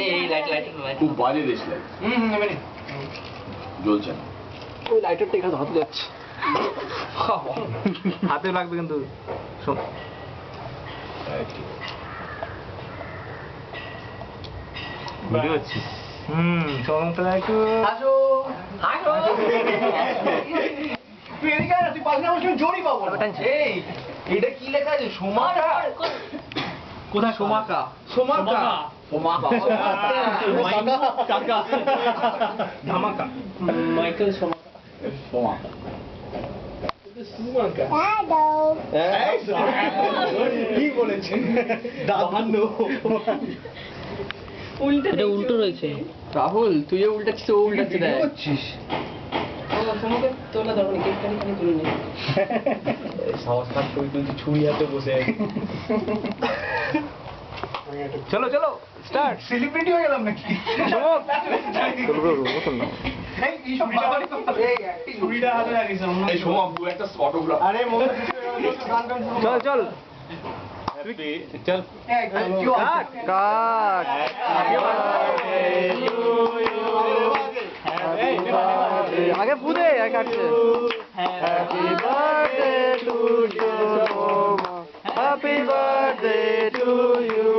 এই লাইট খুব বাজে দেশ লাইট জ্বলছে না। ওই লাইটারটা এখানে হাতে যাচ্ছে, হাতে লাগবে কিন্তু। বুঝতে পারছি। চমকটা একটু আসো আসো তুই এদিকে আয় না, তুই পাশে আমার সঙ্গে জড়ি পাবো না। এই এটা কি লেখা আছে? সোমাকা? কোথায়? সোমাকা? সোমাকা কাকা ধামাকা মাইকেল সোমাকা কি বলেছে? এটা উল্টো রয়েছে। রাহুল, তুই উল্টাচ্ছিস, ও উল্টাচ্ছে। দেখ করছিস তোলা দরকার নেই, কেক কাটি তুলে নে। সংস্থার ছবি তুলছি ছুরি হাতে বসে। চলো চলো স্টার্ট। সেলিব্রিটি হয়ে গেলাম নাকি? এই সোমা দু একটা অটোগ্রাফ। আরে চল চল চল কাট। আগে পুদে কাটছে। Happy birthday to you, happy birthday to you.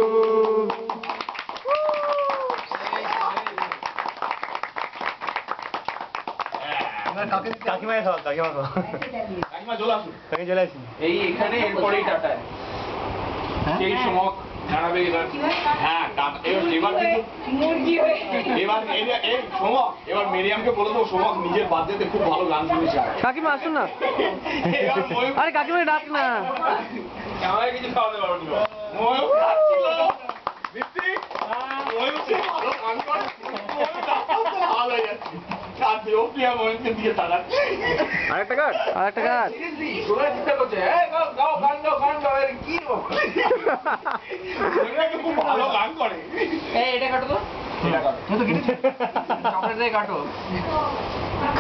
কাকিমা খাও, কাকিমা খাও। কাকিমা চলে আসুন। কাকিমা চলে আসি। এই এখানে এরপরেই টাটা সেই সময় দাঁড়াবে এবার। হ্যাঁ এবার এবার মেরিয়ামকে বলে দেবো সোমক নিজের বার্থডেতে খুব ভালো গান শুনেছে। কাকিমা আসুন না। আরে কাকিমা ডাক না। আমাকে কিছু খাওয়াতে পারবো না। ময়ূর খাচ্ছিল। দিদি ময়ূর খুব ভালো গান করে। ভালো হয়ে যাচ্ছে। কাঁদছে, ও প্রিয়া ময়ূরকে দিয়ে তাকাচ্ছে। আরেকটা কাট, আরেকটা কাট। শোনার চেষ্টা করছে। গাও গান গাও গান গাও। কি খুব ভালো গান করে। এটা কাটো তো, কাটো।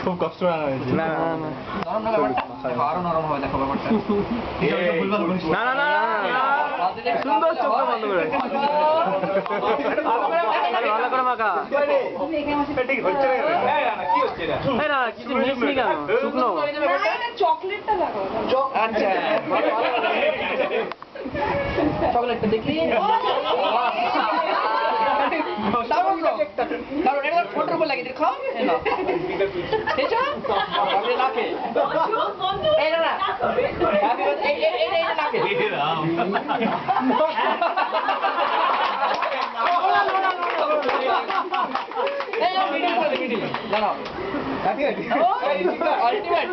খুব কষ্ট হয়েছে। না না না নরম না ব্যাপারটা, আরো নরম হবে। দেখো ব্যাপারটা না না না সুন্দর চোখটা বন্ধ করে ভালো করে মাখা। কি হচ্ছে এটা? কিছু মিশনি কেন? শুকনো চকলেটটা লাগাও। আচ্ছা চকলেটটা দেখি। কারণ এটা ফটোর উপর লাগিয়ে খাও না। ঠিক আছে আমি নাকে এই না না এই নাকে এই মিডিল করে মিডিল দাঁড়াও। কাটি কাটি আলটিমেট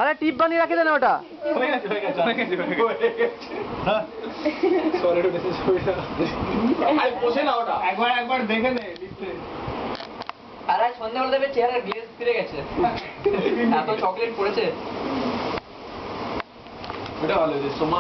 আরে টিপ বানিয়ে রাখে দেন ওটা। বসে না ওটা একবার দেখে নে। আর আজ সন্ধ্যাবেলা দেবে চেহারার গ্লেজ ফিরে গেছে, এত চকলেট পড়েছে। এটা ভালো যে সোমা